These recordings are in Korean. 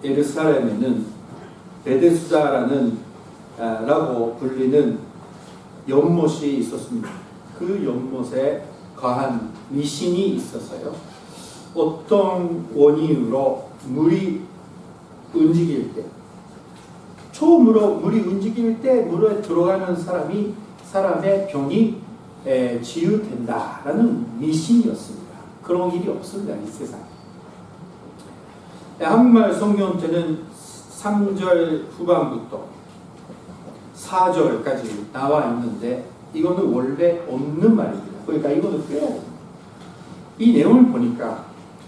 예루살렘에는 베데스다라는 라고 불리는 연못이 있었습니다. 그 연못에 거한 미신이 있어서요. 어떤 원인으로 물이 움직일 때, 처음으로 물이 움직일 때 물에 들어가는 사람의 병이 치유된다라는 미신이었습니다. 그런 일이 없습니다, 이 세상에. 한국말 성경에는 3절 후반부터 4절까지 나와 있는데 이거는 원래 없는 말입니다. 그러니까 이거는 빼야 됩니다. 이 내용을 보니까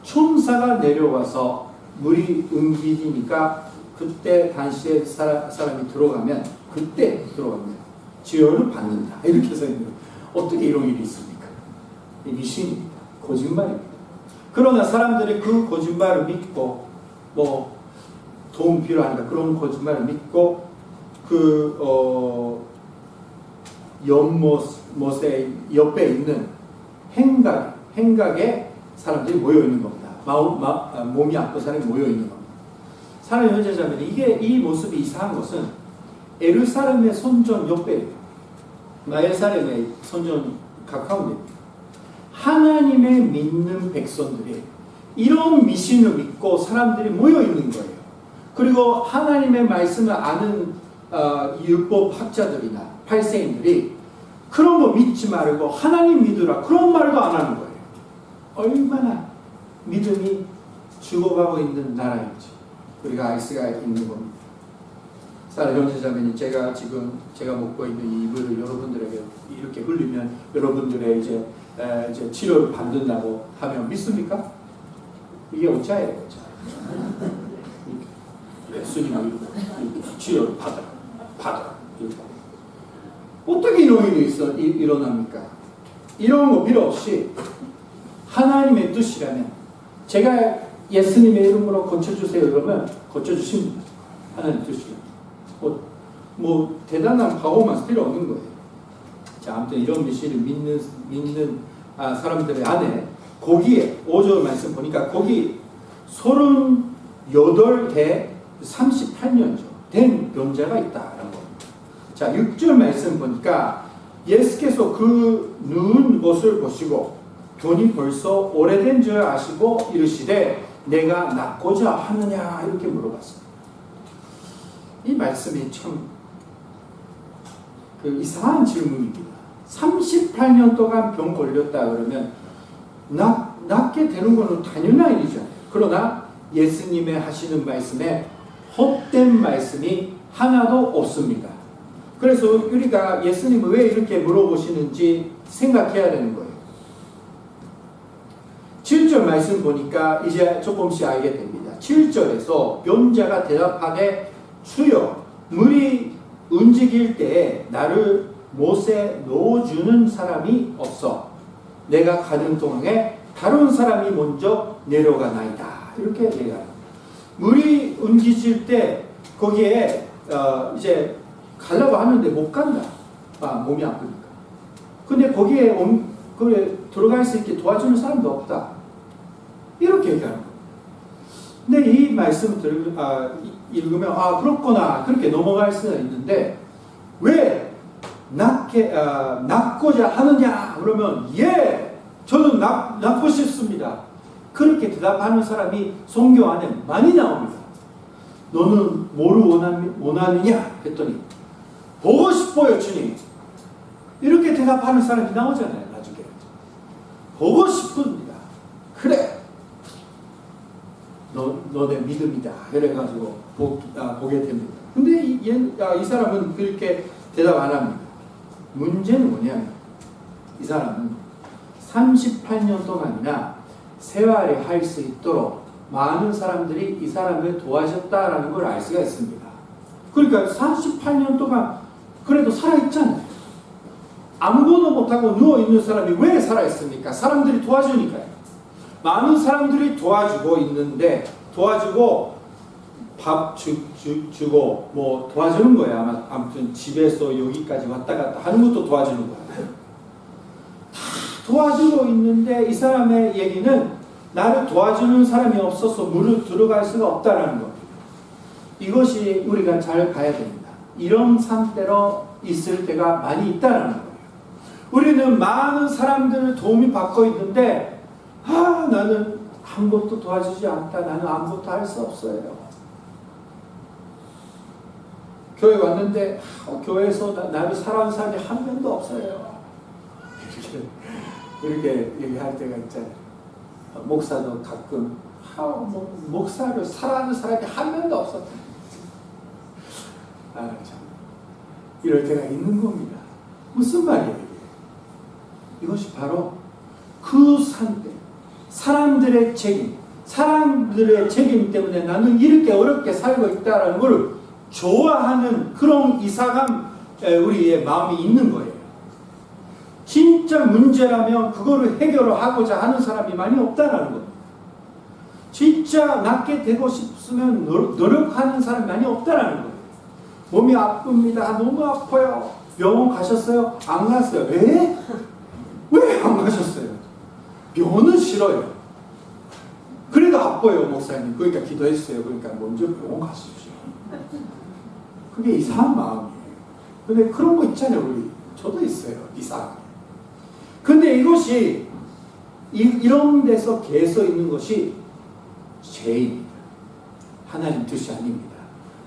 천사가 내려와서 물이 움직이니까 그때 당시에 사람이 들어가면 그때 들어가면 치료를 받는다. 이렇게 써 있는 어떻게 이런 일이 있습니까? 이 미신입니다. 거짓말입니다. 그러나 사람들이 그 거짓말을 믿고 뭐 도움 필요하니까 그런 거짓말을 믿고 그 연못의 옆에 있는 행각에 사람들이 모여 있는 겁니다. 몸이 아픈 사람이 모여 있는 겁니다. 사람의 현재자면 이 모습이 이상한 것은 예루살렘의 성전 옆에 예루살렘의 성전 가까운 데 하나님의 믿는 백성들이 이런 미신을 믿고 사람들이 모여 있는 거예요. 그리고 하나님의 말씀을 아는 율법 학자들이나 팔세인들이 그런 거 믿지 말고 하나님 믿으라 그런 말도 안 하는 거예요. 얼마나 믿음이 죽어가고 있는 나라인지 우리가 알 수가 있는 겁니다. 사랑하는 형제자매님, 제가 먹고 있는 이 이불을 여러분들에게 이렇게 흘리면 여러분들의 이제 치료를 받는다고 하면 믿습니까? 이게 오차예요, 오차. 예수님이 치료를 받아라. 이렇게. 어떻게 이런 일이 일어납니까? 이런 거 필요 없이 하나님의 뜻이라면 제가 예수님의 이름으로 고쳐주세요 그러면 고쳐주십니다. 하나님의 뜻이라면. 뭐 대단한 파워만 필요 없는 거예요. 자, 아무튼 이런 미신을 믿는 사람들의 안에 거기에 5절 말씀 보니까 거기 38해 38년죠. 된 병자가 있다라는 겁니다. 자, 6절 말씀 보니까 예수께서 그 누운 것을 보시고 돈이 벌써 오래된 줄 아시고 이르시되 내가 낫고자 하느냐 이렇게 물어봤습니다. 이 말씀이 참 이상한 질문입니다. 38년 동안 병 걸렸다 그러면 낫게 되는 것은 당연한 일이잖아요. 그러나 예수님의 하시는 말씀에 헛된 말씀이 하나도 없습니다. 그래서 우리가 예수님을 왜 이렇게 물어보시는지 생각해야 되는 거예요. 7절 말씀 보니까 이제 조금씩 알게 됩니다. 7절에서 병자가 대답하되 주여 물이 움직일 때에 나를 못에 넣어주는 사람이 없어 내가 가는 동안에 다른 사람이 먼저 내려가나이다. 이렇게 얘기합니다. 물이 움직일 때 거기에 이제 가려고 하는데 못 간다. 몸이 아프니까. 근데 거기에 들어갈 수 있게 도와주는 사람도 없다. 이렇게 얘기하는 거예요. 근데 이 말씀을 읽으면 그렇구나 그렇게 넘어갈 수는 있는데 왜 낫고자 하느냐 그러면 저는 낫고 싶습니다. 그렇게 대답하는 사람이 성경 안에 많이 나옵니다. 너는 뭐를 원하느냐 했더니 보고 싶어요 주님. 이렇게 대답하는 사람이 나오잖아요. 나중에 보고 싶습니다. 그래 너네 믿음이다. 이래가지고 보게 됩니다. 근데 이 사람은 그렇게 대답 안 합니다. 문제는 뭐냐면 이 사람은 38년 동안이나 세활이 할 수 있도록 많은 사람들이 이 사람을 도와줬다라는 걸 알 수가 있습니다. 그러니까 38년 동안 그래도 살아있잖아요. 아무것도 못하고 누워있는 사람이 왜 살아있습니까? 사람들이 도와주니까요. 많은 사람들이 도와주고 있는데 도와주고 밥 주고 뭐 도와주는 거야. 아무튼 집에서 여기까지 왔다 갔다 하는 것도 도와주는 거야. 다 도와주고 있는데 이 사람의 얘기는 나를 도와주는 사람이 없어서 물을 들어갈 수가 없다라는 겁니다. 이것이 우리가 잘 봐야 됩니다. 이런 상태로 있을 때가 많이 있다는 거예요. 우리는 많은 사람들을 도움이 받고 있는데 나는 아무것도 도와주지 않다. 나는 아무것도 할 수 없어요. 교회 왔는데 교회에서 나를 사랑하는 사람이 한 명도 없어요. 이렇게 얘기할 때가 있잖아요. 목사도 가끔 목사를 사랑하는 사람이 한 명도 없었다. 참 이럴 때가 있는 겁니다. 무슨 말이에요? 이것이 바로 그 상태, 사람들의 책임 때문에 나는 이렇게 어렵게 살고 있다는 걸 좋아하는 그런 이상한 우리의 마음이 있는 거예요. 진짜 문제라면 그거를 해결하고자 하는 사람이 많이 없다는 거예요. 진짜 낫게 되고 싶으면 노력하는 사람이 많이 없다는 거예요. 몸이 아픕니다. 너무 아파요. 병원 가셨어요? 안 갔어요. 왜 안 가셨어요? 병원은 싫어요. 그래도 아파요, 목사님. 그러니까 기도했어요. 그러니까 먼저 병원 가십시오. 그게 이상한 마음이에요. 근데 그런 거 있잖아요, 우리. 저도 있어요, 이상하게. 근데 이것이 이런 데서 개서 있는 것이 죄입니다. 하나님 뜻이 아닙니다.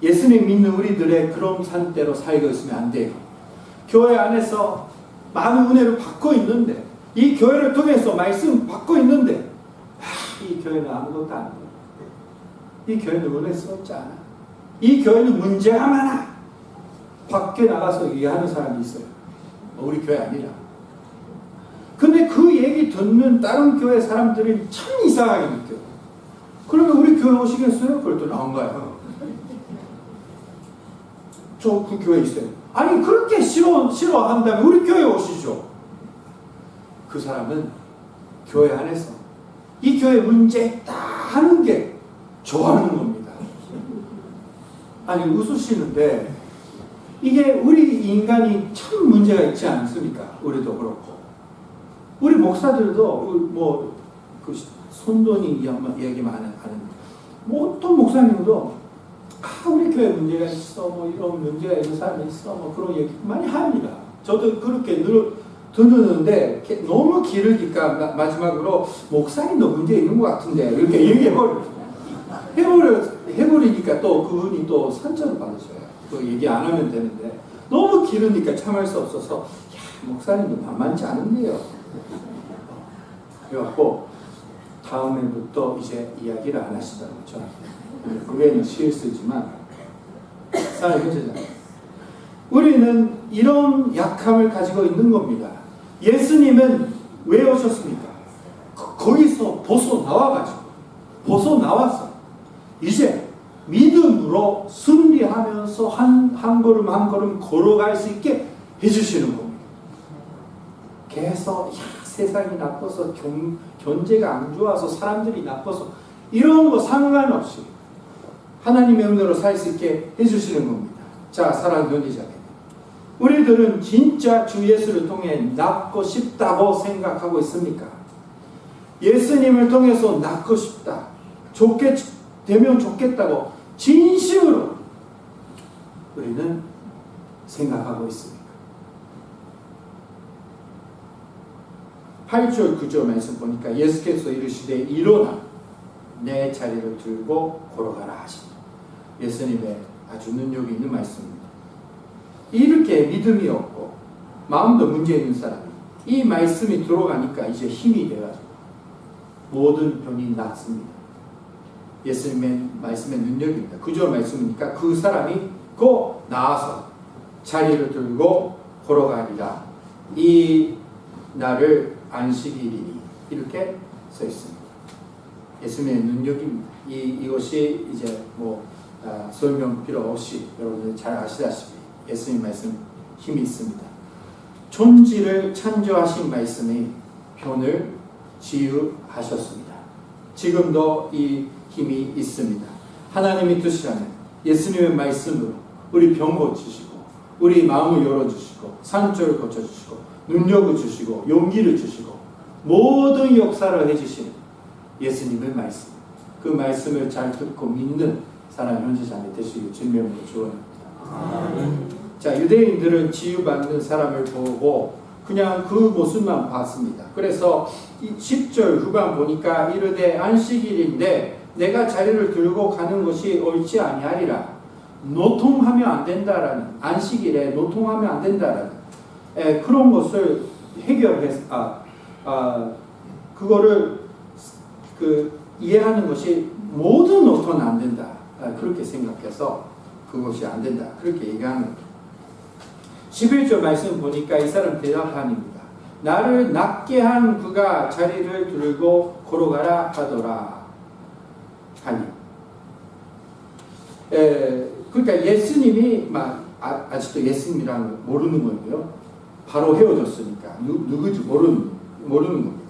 예수님 믿는 우리들의 그런 상태로 살고 있으면 안 돼요. 교회 안에서 많은 은혜를 받고 있는데, 이 교회를 통해서 말씀 받고 있는데, 이 교회는 아무것도 안 돼요. 이 교회는 은혜스럽지 않아. 이 교회는 문제가 많아. 밖에 나가서 얘기하는 사람이 있어요. 우리 교회 아니라. 근데 그 얘기 듣는 다른 교회 사람들이 참 이상하게 느껴요. 그러면 우리 교회 오시겠어요? 그럴 때 나온가요? 저 그 교회 있어요. 아니 그렇게 싫어한다면 우리 교회 오시죠. 그 사람은 교회 안에서 이 교회 문제 있다 하는 게 좋아하는 겁니다. 아니 웃으시는데 이게 우리 인간이 참 문제가 있지 않습니까? 우리도 그렇고 우리 목사들도 그 손돈이 얘기 많은 어떤 목사님도 우리 교회 문제가 있어 이런 문제가 있는 사람이 있어 그런 얘기 많이 합니다. 저도 그렇게 듣는데 너무 길으니까 마지막으로 목사님도 문제 있는 것 같은데 이렇게 해버리니까 또 그분이 또 상처를 받으셔요. 또 얘기 안 하면 되는데 너무 길으니까 참을 수 없어서 목사님도 만만치 않은데요. 그래갖고 다음에부터 이제 이야기를 안 하시더라고요. 그게는 실수지만 사랑하는 형제자매, 우리는 이런 약함을 가지고 있는 겁니다. 예수님은 왜 오셨습니까? 거기서 벗어나와서 이제 믿음으로 승리하면서 한 걸음 한 걸음 걸어갈 수 있게 해주시는 겁니다. 계속 세상이 나빠서 경제가 안 좋아서 사람들이 나빠서 이런 거 상관없이 하나님의 은혜로 살 수 있게 해주시는 겁니다. 자, 사랑하는 형제자매, 우리들은 진짜 주 예수를 통해 낫고 싶다고 생각하고 있습니까? 예수님을 통해서 낫고 싶다, 좋게 되면 좋겠다고 진심으로 우리는 생각하고 있습니다. 8절 9절 말씀 보니까 예수께서 이르시되 일어나 내 자리를 들고 걸어가라 하십니다. 예수님의 아주 능력이 있는 말씀입니다. 이렇게 믿음이 없고 마음도 문제 있는 사람이 이 말씀이 들어가니까 이제 힘이 돼가지고 모든 병이 낫습니다. 예수님의 말씀의 능력입니다. 9절 말씀이니까 그 사람이 곧 나아서 자리를 들고 걸어가리라. 이 날을 안식일이니 이렇게 써 있습니다. 예수님의 능력입니다. 이것이 이제 설명 필요 없이 여러분들 잘 아시다시피 예수님 말씀 힘이 있습니다. 천지를 창조하신 말씀이 변을 치유하셨습니다. 지금도 이 힘이 있습니다. 하나님이 뜻이라면 예수님의 말씀으로 우리 병 고치시고 우리 마음을 열어주시고 산조를 고쳐주시고 능력을 주시고 용기를 주시고 모든 역사를 해주시는 예수님의 말씀, 그 말씀을 잘 듣고 믿는 사랑하는 형제자매 되시길 주님으로 축원합니다. 자, 유대인들은 치유받는 사람을 보고 그냥 그 모습만 봤습니다. 그래서 10절 후반 보니까 이르되 안식일인데 내가 자리를 들고 가는 것이 옳지 아니하리라. 노통하면 안 된다라는, 안식일에 노통하면 안 된다라는 그런 것을 해결해서 그거를 이해하는 것이 모든 노통은 안 된다. 그렇게 생각해서 그것이 안 된다. 그렇게 얘기하는 거예요. 11절 말씀 보니까 이 사람 대답합니다. 나를 낫게 한 그가 자리를 들고 걸어가라 하더라 하니. 그러니까 예수님이 아직도 예수님이라는 걸 모르는 거예요. 바로 헤어졌으니까 누구지 모르는 겁니다.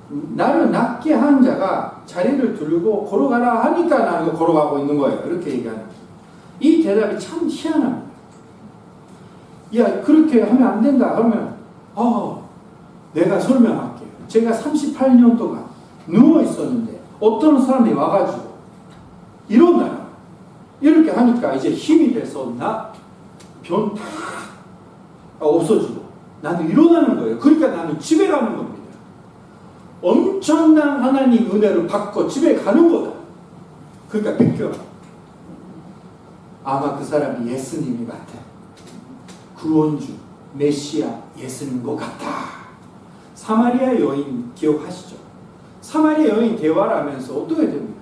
나를 낫게 한 자가 자리를 들고 걸어가라 하니까 나는 걸어가고 있는 거예요. 이렇게 얘기하는 거예요. 이 대답이 참 희한합니다. 야, 그렇게 하면 안 된다 하면 내가 설명할게요. 제가 38년 동안 누워 있었는데 어떤 사람이 와가지고 일어나라 이렇게 하니까 이제 힘이 돼서 변 다 없어지고 나는 일어나는 거예요. 그러니까 나는 집에 가는 겁니다. 엄청난 하나님 은혜를 받고 집에 가는 거다. 그러니까 비껴. 아마 그 사람이 예수님이 같아. 구원주, 메시아, 예수님 것 같다. 사마리아 여인 기억하시죠? 사마리아 여인 대화를 하면서 어떻게 됩니까?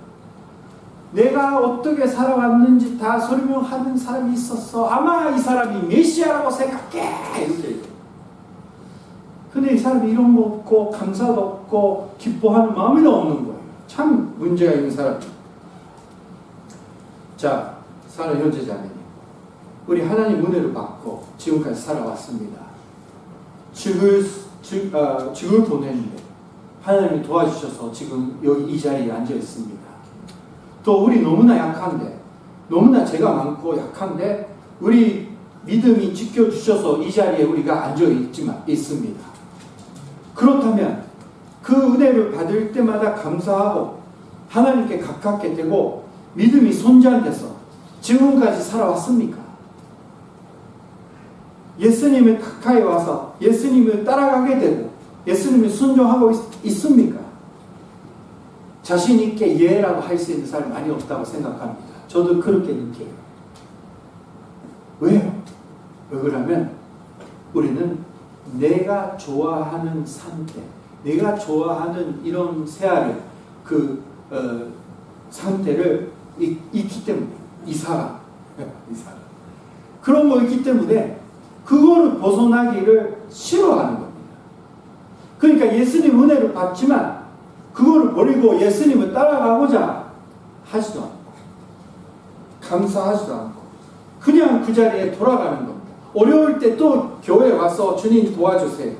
내가 어떻게 살아왔는지 다 설명하는 사람이 있었어. 아마 이 사람이 메시아라고 생각해. 이렇게 얘기해요. 근데 이 사람이 이런 거 없고 감사도 없고 기뻐하는 마음이 없는 거예요. 참 문제가 있는 사람이에요. 자, 사랑하는 형제자매님, 우리 하나님 은혜를 받고 지금까지 살아왔습니다. 죽을 보냈는데 하나님이 도와주셔서 지금 여기 이 자리에 앉아 있습니다. 또 우리 너무나 약한데, 너무나 죄가 많고 약한데 우리 믿음이 지켜주셔서 이 자리에 우리가 앉아 있습니다. 그렇다면 그 은혜를 받을 때마다 감사하고 하나님께 가깝게 되고 믿음이 손자돼서 지금까지 살아왔습니까? 예수님을 가까이 와서 예수님을 따라가게 되고 예수님을 순종하고 있습니까? 자신 있게 예라고 할 수 있는 사람이 많이 없다고 생각합니다. 저도 그렇게 느껴요. 왜요? 왜 그러면 우리는 내가 좋아하는 상태, 내가 좋아하는 이런 새알을 상태를 있기 때문에 이 사람 그런 거 있기 때문에 그거를 벗어나기를 싫어하는 겁니다. 그러니까 예수님 은혜를 받지만 그거를 버리고 예수님을 따라가고자 하지도 않고 감사하지도 않고 그냥 그 자리에 돌아가는 겁니다. 어려울 때 또 교회에 와서 주님 도와주세요.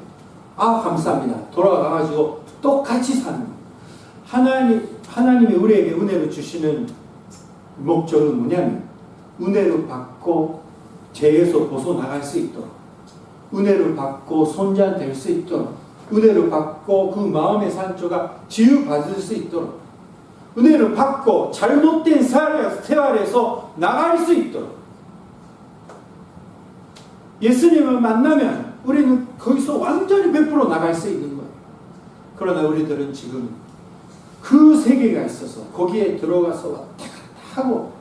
감사합니다. 돌아가가지고 똑같이 사는 거예요. 하나님이 우리에게 은혜를 주시는 목적은 뭐냐면 은혜를 받고 죄에서 벗어나갈 수 있도록, 은혜를 받고 손자 될 수 있도록, 은혜를 받고 그 마음의 상처가 치유받을 수 있도록, 은혜를 받고 잘못된 생활에서 나갈 수 있도록. 예수님을 만나면 우리는 거기서 완전히 100% 나갈 수 있는 거예요. 그러나 우리들은 지금 그 세계가 있어서 거기에 들어가서 왔다 갔다 하고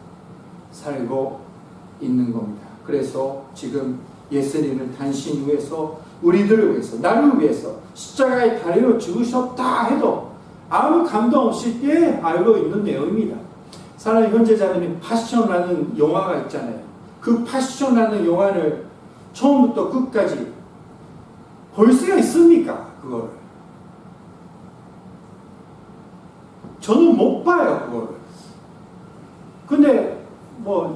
살고 있는 겁니다. 그래서 지금 예수님은 당신 위해서, 우리들을 위해서, 나를 위해서 십자가에 달려 죽으셨다 해도 아무 감동 없이 알고 있는 내용입니다. 사랑하는 형제자매님, 패션이라는 영화가 있잖아요. 그 패션이라는 영화를 처음부터 끝까지 볼 수가 있습니까? 그거를 저는 못 봐요. 그거를. 근데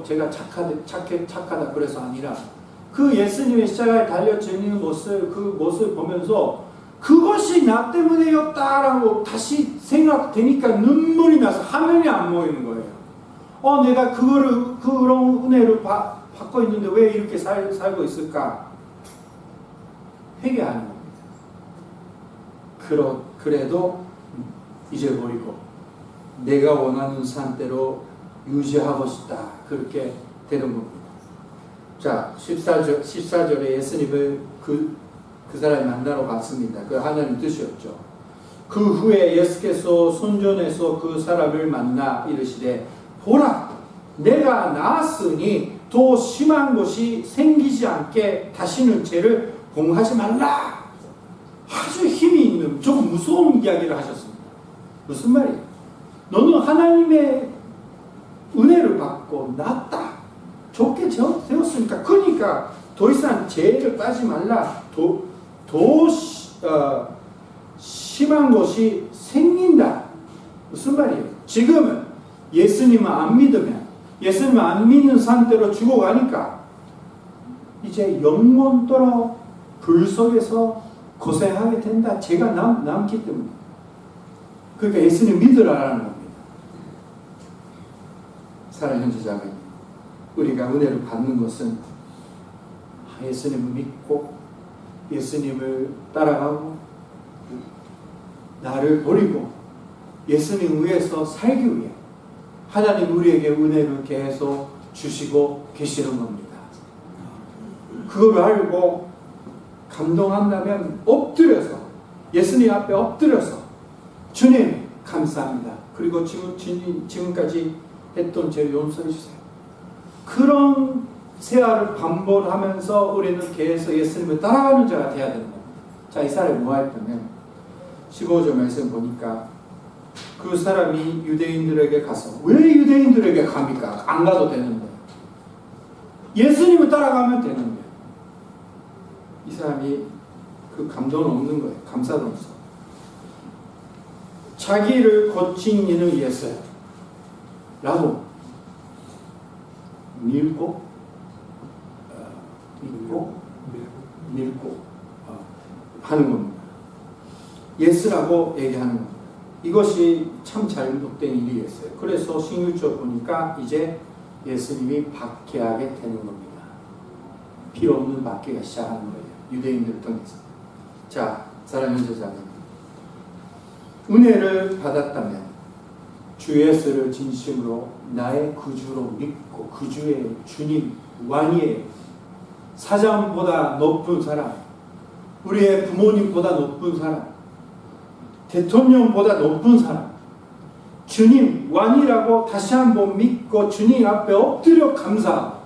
제가 착하다 그래서 아니라 그 예수님의 십자가에 달려 지는 모습, 그 모습을 보면서 그것이 나 때문에였다라고 다시 생각되니까 눈물이 나서 화면이 안 모이는 거예요. 내가 그런 은혜를 받고 있는데 왜 이렇게 살고 있을까? 회개하는 겁니다. 그래도 잊어버리고 내가 원하는 상태로 유지하고 싶다. 그렇게 되는 겁니다. 자, 14절에 예수님을 그 사람이 만나러 갔습니다. 그 하나님 뜻이었죠. 그 후에 예수께서 손전에서 그 사람을 만나 이르시되 보라, 내가 나았으니 더 심한 것이 생기지 않게 다시는 죄를 범하지 말라. 아주 힘이 있는, 조금 무서운 이야기를 하셨습니다. 무슨 말이에요? 너는 하나님의 은혜를 받고 낫다. 좋게 되었으니까. 그러니까 더 이상 죄를 빠지 말라. 심한 것이 생긴다. 무슨 말이에요? 지금은 예수님을 안 믿으면, 예수님을 안 믿는 상태로 죽어가니까 이제 영원토록 불 속에서 고생하게 된다. 죄가 남기 때문에. 그러니까 예수님 믿으라는 겁니다. 사랑하는 형제자매님, 우리가 은혜를 받는 것은 예수님을 믿고 예수님을 따라가고 나를 버리고 예수님 위해서 살기 위해 하나님 우리에게 은혜를 계속 주시고 계시는 겁니다. 그걸 알고 감동한다면 엎드려서 예수님 앞에 엎드려서 주님 감사합니다. 그리고 지금까지 했던 죄를 용서해 주세요. 그런 세아를 반복하면서 우리는 계속 예수님을 따라가는 자가 되어야 되는 겁니다. 자, 이 사람이 뭐 했다면 15절 말씀 보니까 그 사람이 유대인들에게 가서, 왜 유대인들에게 갑니까? 안 가도 되는데. 예수님을 따라가면 되는 거예요. 이 사람이 그 감동은 없는 거예요. 감사도 없어. 자기를 고친 이는 예수야 라고 밀고 하는 겁니다. 예스라고 얘기하는 겁니다. 이것이 참 잘못된 일이었어요. 그래서 16절 보니까 이제 예수님이 박해하게 되는 겁니다. 필요 없는 박해가 시작하는 거예요. 유대인들을 통해서. 자, 사랑하는 형제자매, 은혜를 받았다면 주 예수를 진심으로 나의 구주로 믿고 구주의 주님, 왕이에요. 사장보다 높은 사람, 우리의 부모님보다 높은 사람, 대통령보다 높은 사람, 주님 왕이라고 다시 한번 믿고 주님 앞에 엎드려 감사하고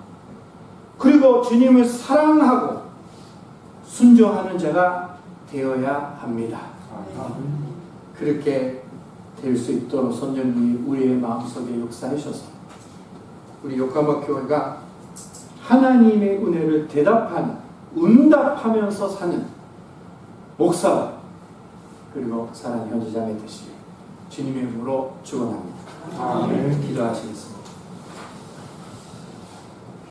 그리고 주님을 사랑하고 순종하는 자가 되어야 합니다. 그렇게 될 수 있도록 성령님이 우리의 마음속에 역사하셔서 우리 요카마교회가 하나님의 은혜를 대답하는, 응답하면서 사는 목사와 그리고 사랑하는 형제자매 되시길 주님의 이름으로 축원합니다. 기도하시겠습니다.